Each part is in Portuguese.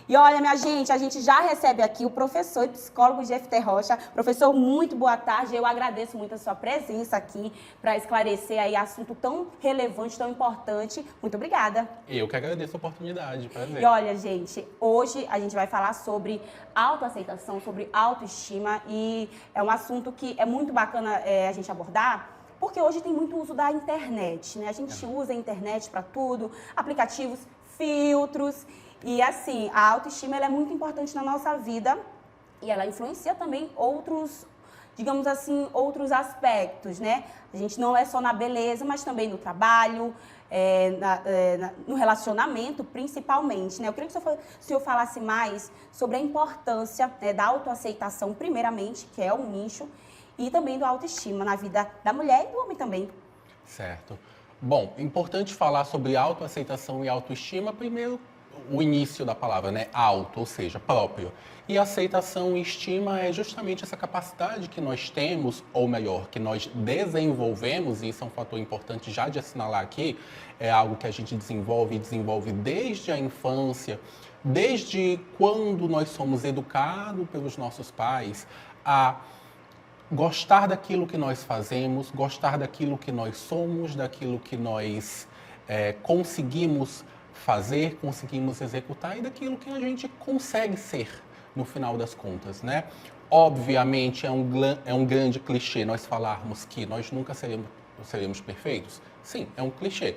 E olha, minha gente, a gente já recebe aqui o professor e psicólogo Jefter Rocha. Professor, muito boa tarde. Eu agradeço muito a sua presença aqui para esclarecer aí assunto tão relevante, tão importante. Muito obrigada. Eu que agradeço a oportunidade, prazer. E olha, gente, hoje a gente vai falar sobre autoaceitação, sobre autoestima e é um assunto que é muito bacana a gente abordar, porque hoje tem muito uso da internet, né? A gente usa a internet para tudo, aplicativos, filtros. E assim, a autoestima ela é muito importante na nossa vida e ela influencia também outros, digamos assim, outros aspectos, né? A gente não é só na beleza, mas também no trabalho, no relacionamento, principalmente, né? Eu queria que o senhor falasse mais sobre a importância, né, da autoaceitação, primeiramente, que é um nicho, e também do autoestima na vida da mulher e do homem também. Certo. Bom, importante falar sobre autoaceitação e autoestima, primeiro o início da palavra, né? Auto, ou seja, próprio. E aceitação e estima é justamente essa capacidade que nós temos, ou melhor, que nós desenvolvemos, e isso é um fator importante já de assinalar aqui, é algo que a gente desenvolve e desenvolve desde a infância, desde quando nós somos educados pelos nossos pais, a gostar daquilo que nós fazemos, gostar daquilo que nós somos, daquilo que nós conseguimos fazer, conseguimos executar e daquilo que a gente consegue ser no final das contas, né? Obviamente é um grande clichê nós falarmos que nós nunca seremos perfeitos. Sim, é um clichê.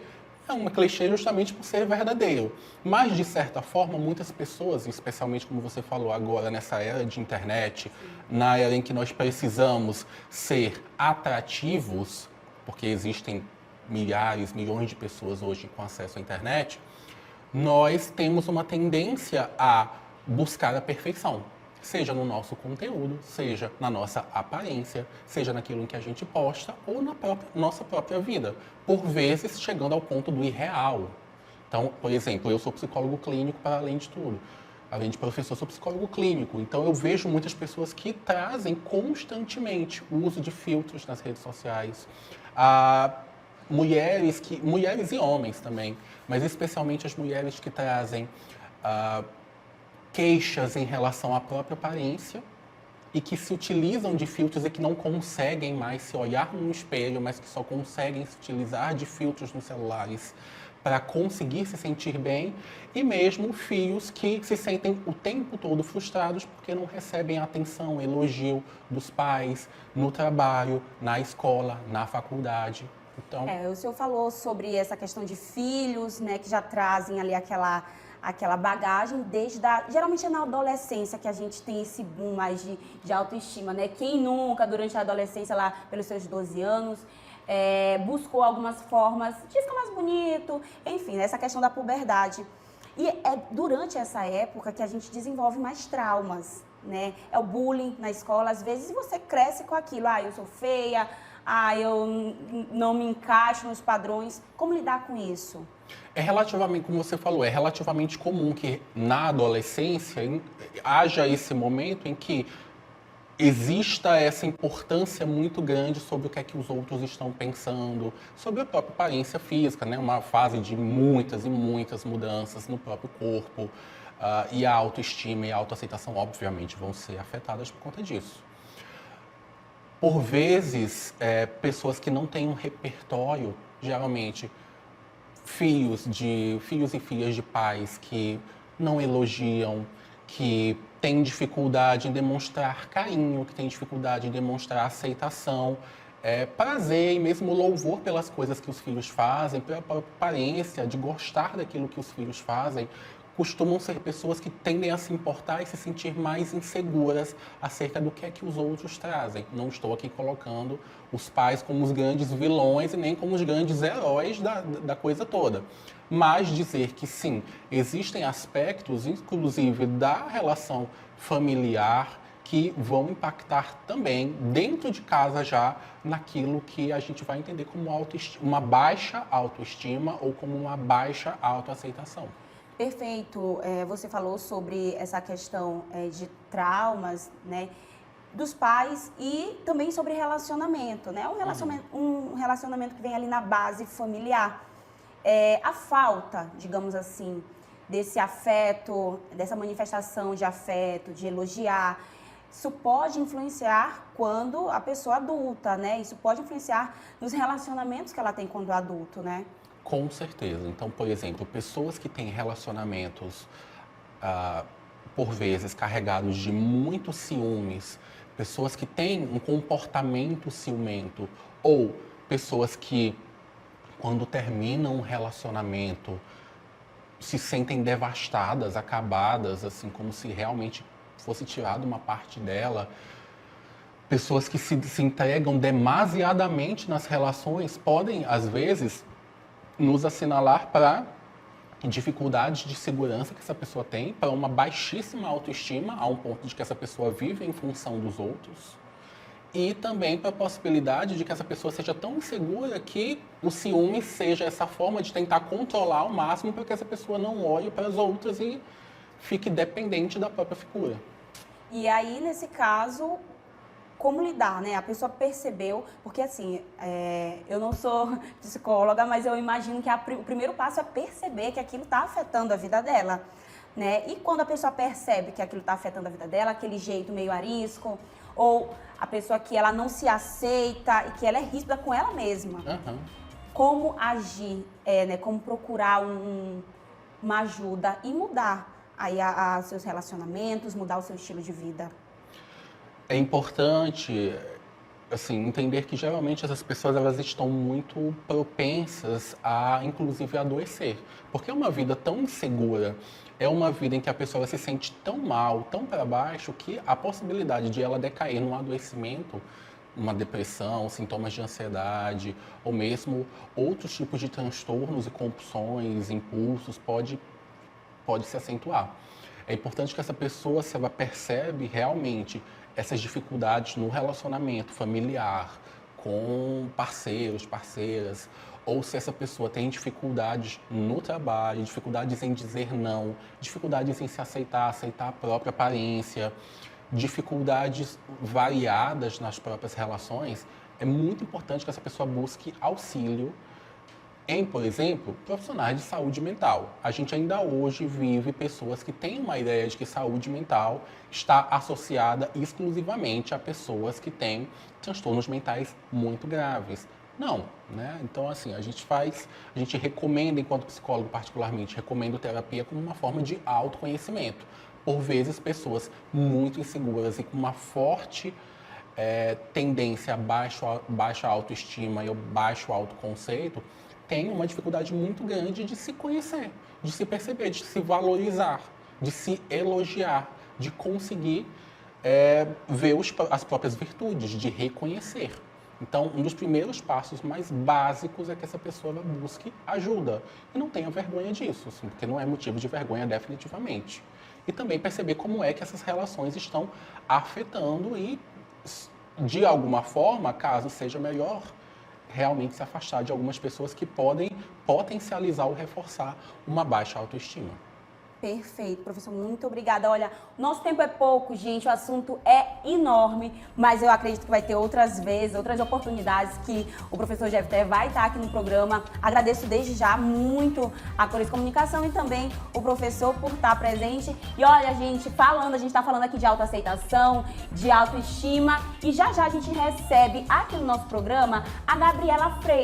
É um clichê justamente por ser verdadeiro. Mas, de certa forma, muitas pessoas, especialmente como você falou agora, nessa era de internet, na era em que nós precisamos ser atrativos, porque existem milhares, milhões de pessoas hoje com acesso à internet, nós temos uma tendência a buscar a perfeição. Seja no nosso conteúdo, seja na nossa aparência, seja naquilo em que a gente posta ou na nossa própria vida. Por vezes, chegando ao ponto do irreal. Então, por exemplo, eu sou psicólogo clínico para além de tudo. Além de professor, sou psicólogo clínico. Então, eu vejo muitas pessoas que trazem constantemente o uso de filtros nas redes sociais. Mulheres e homens também, mas especialmente as mulheres que trazem queixas em relação à própria aparência e que se utilizam de filtros e que não conseguem mais se olhar no espelho, mas que só conseguem se utilizar de filtros nos celulares para conseguir se sentir bem, e mesmo filhos que se sentem o tempo todo frustrados porque não recebem atenção, elogio dos pais, no trabalho, na escola, na faculdade. Então, o senhor falou sobre essa questão de filhos, né, que já trazem ali aquela bagagem geralmente é na adolescência que a gente tem esse boom mais de autoestima, né? Quem nunca, durante a adolescência, lá pelos seus 12 anos, buscou algumas formas de ficar mais bonito, enfim, essa questão da puberdade. E é durante essa época que a gente desenvolve mais traumas, né? É o bullying na escola, às vezes você cresce com aquilo, eu sou feia, eu não me encaixo nos padrões. Como lidar com isso? É relativamente, como você falou, é relativamente comum que na adolescência haja esse momento em que exista essa importância muito grande sobre o que é que os outros estão pensando, sobre a própria aparência física, né? Uma fase de muitas e muitas mudanças no próprio corpo, e a autoestima e a autoaceitação, obviamente, vão ser afetadas por conta disso. Por vezes, pessoas que não têm um repertório, geralmente filhos e filhas de pais que não elogiam, que têm dificuldade em demonstrar carinho, que têm dificuldade em demonstrar aceitação, prazer e mesmo louvor pelas coisas que os filhos fazem, pela própria aparência, de gostar daquilo que os filhos fazem, costumam ser pessoas que tendem a se importar e se sentir mais inseguras acerca do que é que os outros trazem. Não estou aqui colocando os pais como os grandes vilões e nem como os grandes heróis da coisa toda. Mas dizer que sim, existem aspectos, inclusive da relação familiar, que vão impactar também, dentro de casa já, naquilo que a gente vai entender como uma baixa autoestima ou como uma baixa autoaceitação. Perfeito. Você falou sobre essa questão de traumas, né, dos pais e também sobre relacionamento, né? Um relacionamento que vem ali na base familiar. A falta, digamos assim, desse afeto, dessa manifestação de afeto, de elogiar. Isso pode influenciar quando a pessoa adulta, né? Isso pode influenciar nos relacionamentos que ela tem quando adulto, né? Com certeza. Então, por exemplo, pessoas que têm relacionamentos, por vezes, carregados de muitos ciúmes, pessoas que têm um comportamento ciumento, ou pessoas que, quando terminam um relacionamento, se sentem devastadas, acabadas, assim, como se realmente fosse tirada uma parte dela. Pessoas que se entregam demasiadamente nas relações podem, às vezes, nos assinalar para dificuldades de segurança que essa pessoa tem, para uma baixíssima autoestima, a um ponto de que essa pessoa vive em função dos outros, e também para a possibilidade de que essa pessoa seja tão insegura que o ciúme seja essa forma de tentar controlar ao máximo para que essa pessoa não olhe para as outras e fique dependente da própria figura. E aí, nesse caso, como lidar, né? A pessoa percebeu, porque assim, eu não sou psicóloga, mas eu imagino que o primeiro passo é perceber que aquilo está afetando a vida dela, né? E quando a pessoa percebe que aquilo está afetando a vida dela, aquele jeito meio arisco, ou a pessoa que ela não se aceita e que ela é ríspida com ela mesma. Uhum. Como agir, né? Como procurar uma ajuda e mudar aí seus relacionamentos, mudar o seu estilo de vida. É importante, assim, entender que geralmente essas pessoas elas estão muito propensas a, inclusive, adoecer. Porque é uma vida tão insegura, é uma vida em que a pessoa se sente tão mal, tão para baixo, que a possibilidade de ela decair num adoecimento, uma depressão, sintomas de ansiedade, ou mesmo outros tipos de transtornos e compulsões, impulsos, pode se acentuar. É importante que essa pessoa, se ela percebe realmente essas dificuldades no relacionamento familiar, com parceiros, parceiras, ou se essa pessoa tem dificuldades no trabalho, dificuldades em dizer não, dificuldades em se aceitar, aceitar a própria aparência, dificuldades variadas nas próprias relações, é muito importante que essa pessoa busque auxílio em, por exemplo, profissionais de saúde mental. A gente ainda hoje vive pessoas que têm uma ideia de que saúde mental está associada exclusivamente a pessoas que têm transtornos mentais muito graves. Não, né? Então, assim, a gente recomenda, enquanto psicólogo particularmente, recomendo terapia como uma forma de autoconhecimento. Por vezes, pessoas muito inseguras e com uma forte tendência a baixa autoestima e baixo autoconceito, tem uma dificuldade muito grande de se conhecer, de se perceber, de se valorizar, de se elogiar, de conseguir ver as próprias virtudes, de reconhecer. Então, um dos primeiros passos mais básicos é que essa pessoa busque ajuda. E não tenha vergonha disso, assim, porque não é motivo de vergonha definitivamente. E também perceber como é que essas relações estão afetando e, de alguma forma, caso seja melhor, realmente se afastar de algumas pessoas que podem potencializar ou reforçar uma baixa autoestima. Perfeito, professor, muito obrigada. Olha, nosso tempo é pouco, gente, o assunto é enorme, mas eu acredito que vai ter outras vezes, outras oportunidades que o professor Jefter vai estar aqui no programa. Agradeço desde já muito a Cores Comunicação e também o professor por estar presente. E olha, a gente está falando aqui de autoaceitação, de autoestima, e já já a gente recebe aqui no nosso programa a Gabriela Freire.